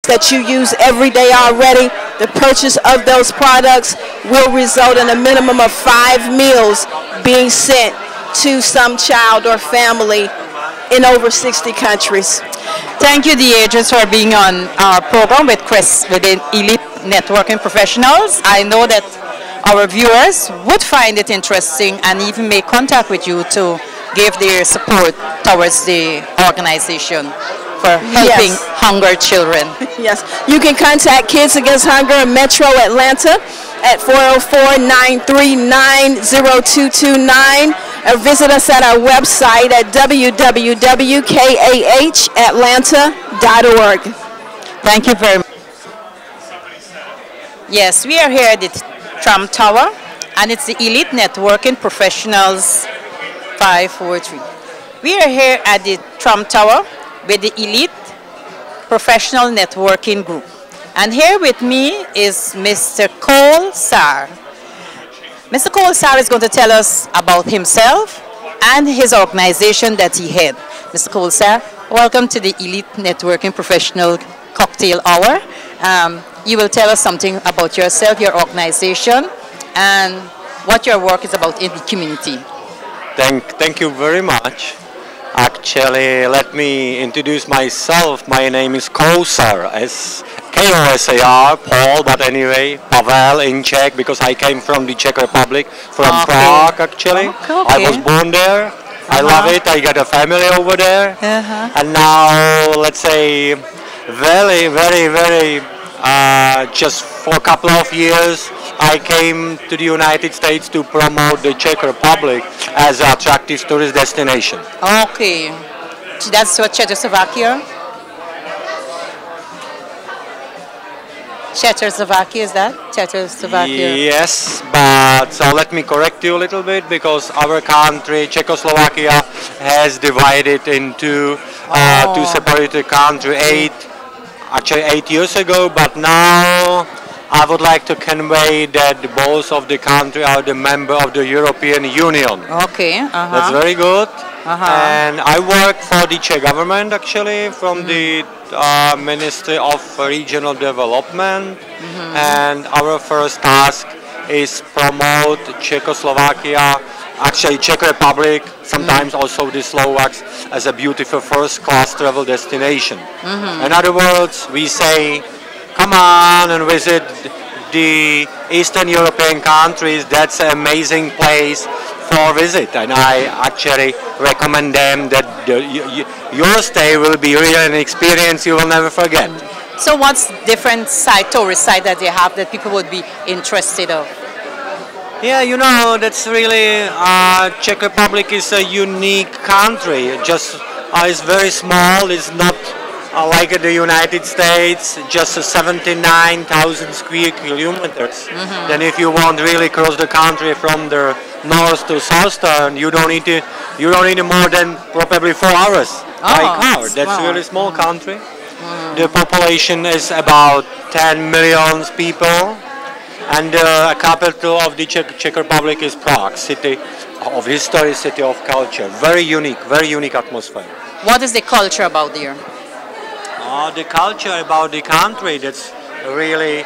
that you use every day already, the purchase of those products will result in a minimum of 5 meals being sent to some child or family in over 60 countries. Thank you, DHS, for being on our program with Chris, with the Elite Networking Professionals. I know that our viewers would find it interesting and even make contact with you to give their support towards the organization for helping hunger children. Yes, you can contact Kids Against Hunger in Metro Atlanta at 404-939-0229 or visit us at our website at www.kahatlanta.org. Thank you very much. Yes, we are here at the Trumph Tower, and it's the Elite Networking Professionals 543. We are here at the Trumph Tower with the Elite Professional Networking Group. And here with me is Mr. Cole Sarr. Mr. Cole Sarr is going to tell us about himself and his organization that he had. Mr. Cole Sarr, welcome to the Elite Networking Professional Cocktail Hour. You will tell us something about yourself, your organization, and what your work is about in the community. Thank you very much. Actually, let me introduce myself. My name is Kosar, K-O-S-A-R, Paul, but anyway, Pavel in Czech, because I came from the Czech Republic, from Prague actually. I was born there. I love it. I got a family over there. And now, let's say, very, just for a couple of years, I came to the United States to promote the Czech Republic as an attractive tourist destination. Okay. That's what Czechoslovakia? Czechoslovakia, is that? Czechoslovakia. Yes, but so let me correct you a little bit, because our country, Czechoslovakia, has divided into two separate countries 8 years ago, but now I would like to convey that both of the countries are the member of the European Union. Okay. That's very good. And I work for the Czech government actually, from the Ministry of Regional Development. And our first task is promote Czechoslovakia, actually Czech Republic, sometimes also the Slovaks, as a beautiful first-class travel destination. In other words, we say, come on and visit the Eastern European countries. That's an amazing place for visit, and I actually recommend them that your stay will be really an experience you will never forget. So what's different tourist site that they have that people would be interested of? Yeah, you know, that's really, Czech Republic is a unique country. It's very small. It's not like the United States, just 79,000 square kilometers. Then if you want really cross the country from the north to south turn, you don't need more than probably 4 hours by car. That's a really small country. The population is about 10 million people. And the capital of the Czech Republic is Prague, city of history, city of culture. Very unique atmosphere. What is the culture about there? The culture about the country, that's really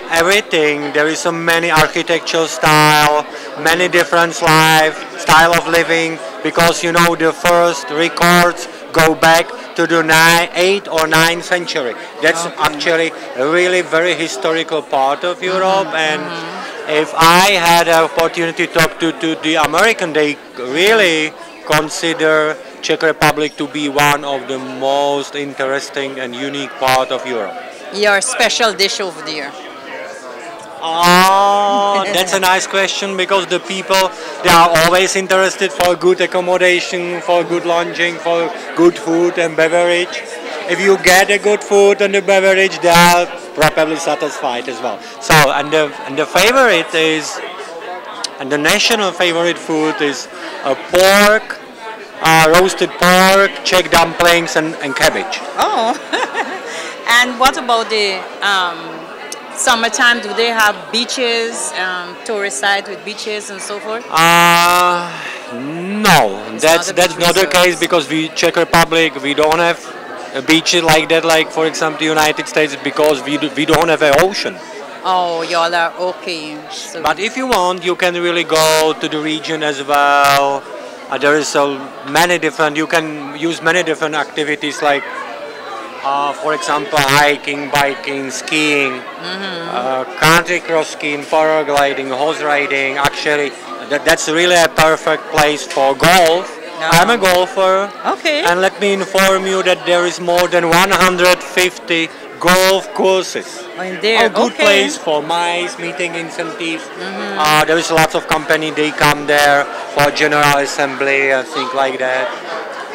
everything. There is so many architectural style, many different style of living, because you know the first records go back to the 8th or 9th century. That's actually a really very historical part of Europe. And if I had an opportunity to talk to the American, they really consider Czech Republic to be one of the most interesting and unique part of Europe. Your special dish over there? That's a nice question, because the people, they are always interested for good accommodation, for good lodging, for good food and beverage. If you get a good food and the beverage, they are probably satisfied as well. So, and the favorite is, and the national favorite food is pork, roasted pork, Czech dumplings, and cabbage. Oh, and what about the summertime? Do they have beaches, tourist sites with beaches and so forth? No, that's not the case, because we Czech Republic, we don't have beaches like that, like for example the United States, because we don't have an ocean. Oh, y'all are okay. So. But if you want, you can really go to the region as well. There is many different. You can use many different activities like, for example, hiking, biking, skiing, country cross skiing, paragliding, horse riding. Actually, that's really a perfect place for golf. I'm a golfer. Okay. And let me inform you that there is more than 150 golf courses. In there. A good place for mice, meeting incentives. There is lots of company, they come there for general assembly and things like that.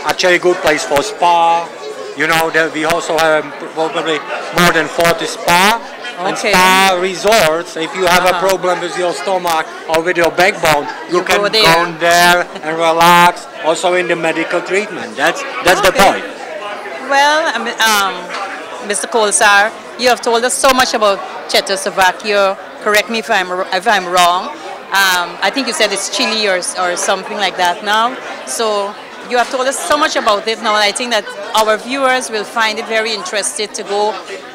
Actually, good place for spa. You know, we also have probably more than 40 spa and spa resorts. If you have a problem with your stomach or with your backbone, you can go there and relax. Also in the medical treatment. That's the point. Well, Mr. Kolsar, you have told us so much about Czechoslovakia. Correct me if I'm wrong. I think you said it's Chilli or something like that now. So you have told us so much about it now, and I think that our viewers will find it very interesting to go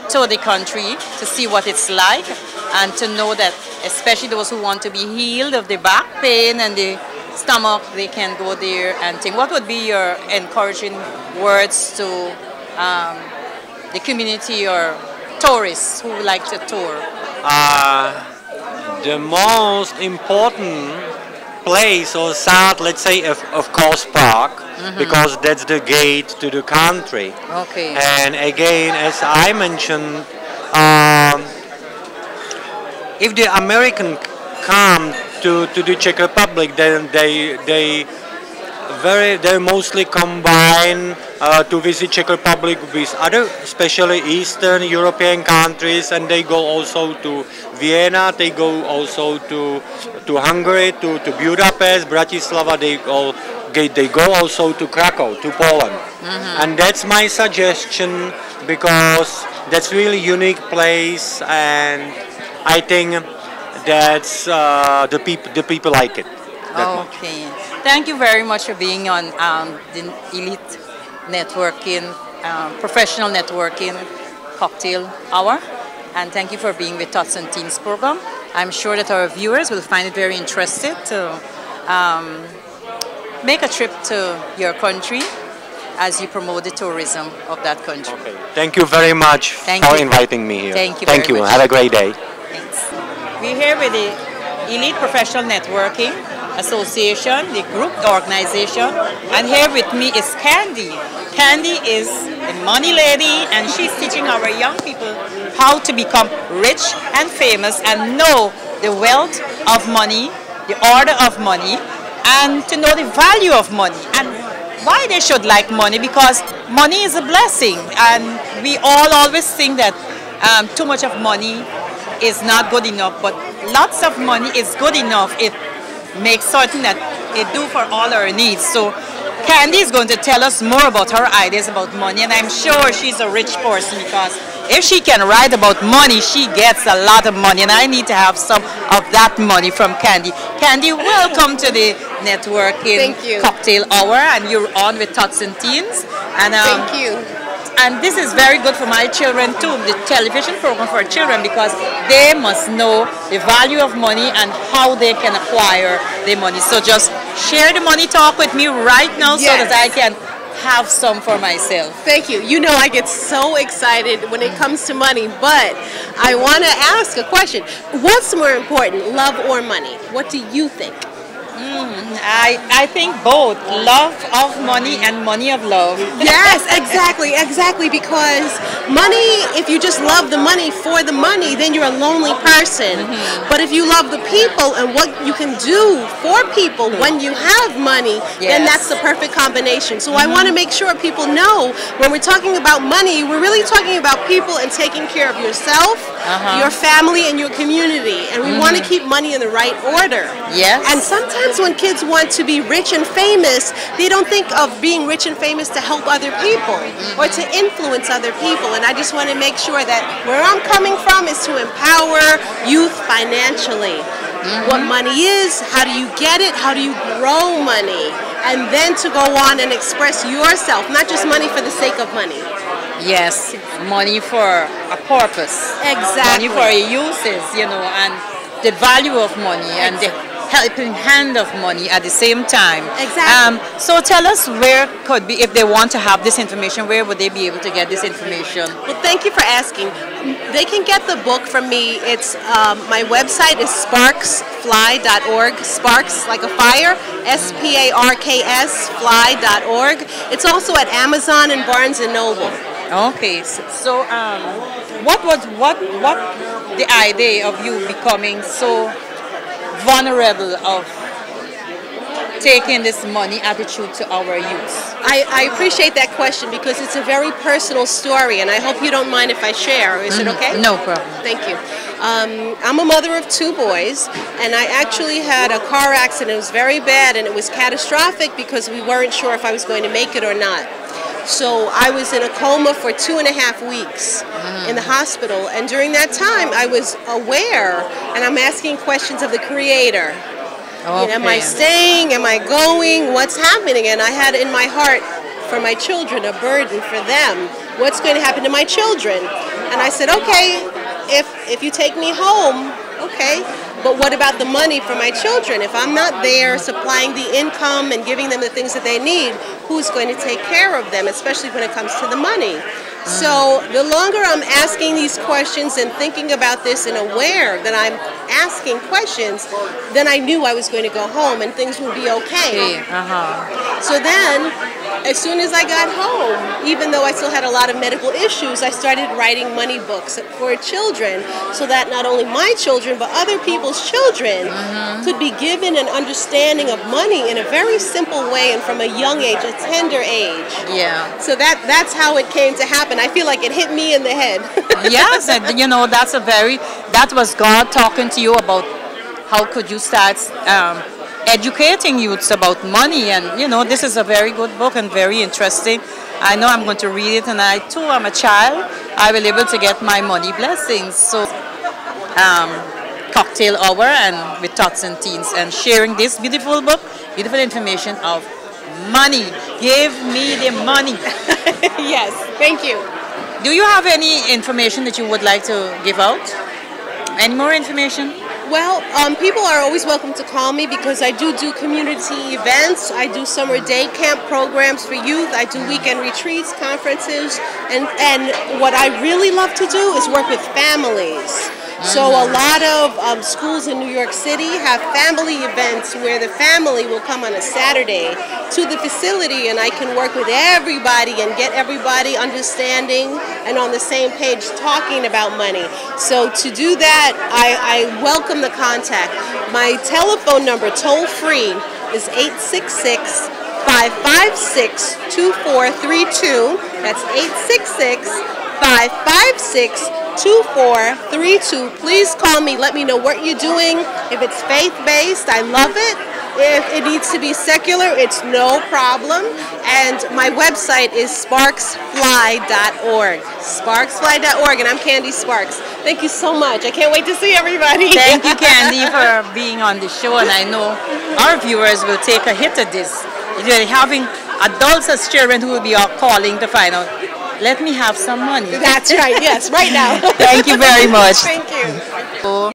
to the country to see what it's like, and to know that, especially those who want to be healed of the back pain and the stomach, they can go there and think. What would be your encouraging words to the community or tourists who like to tour? The most important place or site, let's say, of course, Prague, because that's the gate to the country. Okay. And again, as I mentioned, if the American come to the Czech Republic, then they mostly combine to visit Czech Republic with other, especially Eastern European countries, and they go also to Vienna, they go also to Hungary, to Budapest, Bratislava, they go also to Krakow, to Poland. And that's my suggestion, because that's really unique place, and I think that's the people like it. Okay. Thank you very much for being on the Elite Networking, Professional Networking Cocktail Hour. And thank you for being with Tots and Teens program. I'm sure that our viewers will find it very interesting to make a trip to your country as you promote the tourism of that country. Okay. Thank you very much for inviting me here. Thank you very much. Have a great day. Thanks. We're here with the Elite Professional Networking Association, the group, the organization, and here with me is Candy. Candy is a money lady, and she's teaching our young people how to become rich and famous and know the wealth of money, the order of money, and to know the value of money and why they should like money, because money is a blessing, and we all always think that too much of money is not good enough, but lots of money is good enough. It makes certain that it do for all our needs. So Candy is going to tell us more about her ideas about money, and I'm sure she's a rich person, because if she can write about money, she gets a lot of money, and I need to have some of that money from Candy. Candy, welcome to the Networking Cocktail Hour, and you're on with Tots and Teens. And, thank you. And this is very good for my children too, the television program for children, because they must know the value of money and how they can acquire the money. So just share the money talk with me right now, so that I can have some for myself. Thank you. You know, I get so excited when it comes to money, but I want to ask a question. What's more important, love or money? What do you think? I think both. Love of money and money of love. Yes, exactly, because money, if you just love the money for the money, then you're a lonely person. But if you love the people and what you can do for people when you have money, then that's the perfect combination. So I want to make sure people know, when we're talking about money, we're really talking about people and taking care of yourself, your family, and your community. And we want to keep money in the right order. Yes. And sometimes when kids want to be rich and famous, they don't think of being rich and famous to help other people or to influence other people. And I just want to make sure that where I'm coming from is to empower youth financially. What money is, how do you get it, how do you grow money, and then to go on and express yourself, not just money for the sake of money. Yes, money for a purpose. Exactly. Money for uses, you know, and the value of money and the helping hand of money at the same time. Exactly. So tell us where could be, if they want to have this information, where would they be able to get this information? Well, thank you for asking. They can get the book from me. It's my website is sparksfly.org. Sparks like a fire. SPARKS fly.org. It's also at Amazon and Barnes and Noble. Okay, so what the idea of you becoming so vulnerable of taking this money attitude to our youth? I appreciate that question because it's a very personal story, and I hope you don't mind if I share. Is it okay? No problem. Thank you. I'm a mother of 2 boys, and I actually had a car accident. It was very bad, and it was catastrophic because we weren't sure if I was going to make it or not. So I was in a coma for 2.5 weeks in the hospital, and during that time I was aware, and I'm asking questions of the Creator. Okay. You know, am I staying? Am I going? What's happening? And I had in my heart for my children a burden for them. What's going to happen to my children? And I said, okay, if you take me home, okay, but what about the money for my children? If I'm not there supplying the income and giving them the things that they need, who's going to take care of them, especially when it comes to the money? So the longer I'm asking these questions and thinking about this and aware that I'm asking questions, then I knew I was going to go home and things would be okay. So then, as soon as I got home, even though I still had a lot of medical issues, I started writing money books for children so that not only my children but other people's children could be given an understanding of money in a very simple way and from a young age, a tender age. Yeah. So that's how it came to happen. I feel like it hit me in the head. Yes, and you know, that was God talking to you about how could you start educating youths about money. And you know, this is a very good book and very interesting. I know I'm going to read it, and I too am a child. I will be able to get my money blessings. So cocktail hour and with Tots and Teens, and sharing this beautiful book, beautiful information of money. Give me the money. Yes, thank you. Do you have any information that you would like to give out? Any more information? Well, people are always welcome to call me because I do community events. I do summer day camp programs for youth. I do weekend retreats, conferences, and what I really love to do is work with families. So a lot of schools in New York City have family events where the family will come on a Saturday to the facility, and I can work with everybody and get everybody understanding and on the same page talking about money. So to do that, I welcome the contact. My telephone number, toll free, is 866-556-2432. That's 866-556-2432. Please call me. Let me know what you're doing. If it's faith-based, I love it. If it needs to be secular, it's no problem. And my website is sparksfly.org. Sparksfly.org, and I'm Candi Sparks. Thank you so much. I can't wait to see everybody. Thank you, Candi, for being on the show. And I know our viewers will take a hit at this. You're having adults as children who will be calling to find out, let me have some money. That's right, yes, right now. Thank you very much. Thank you.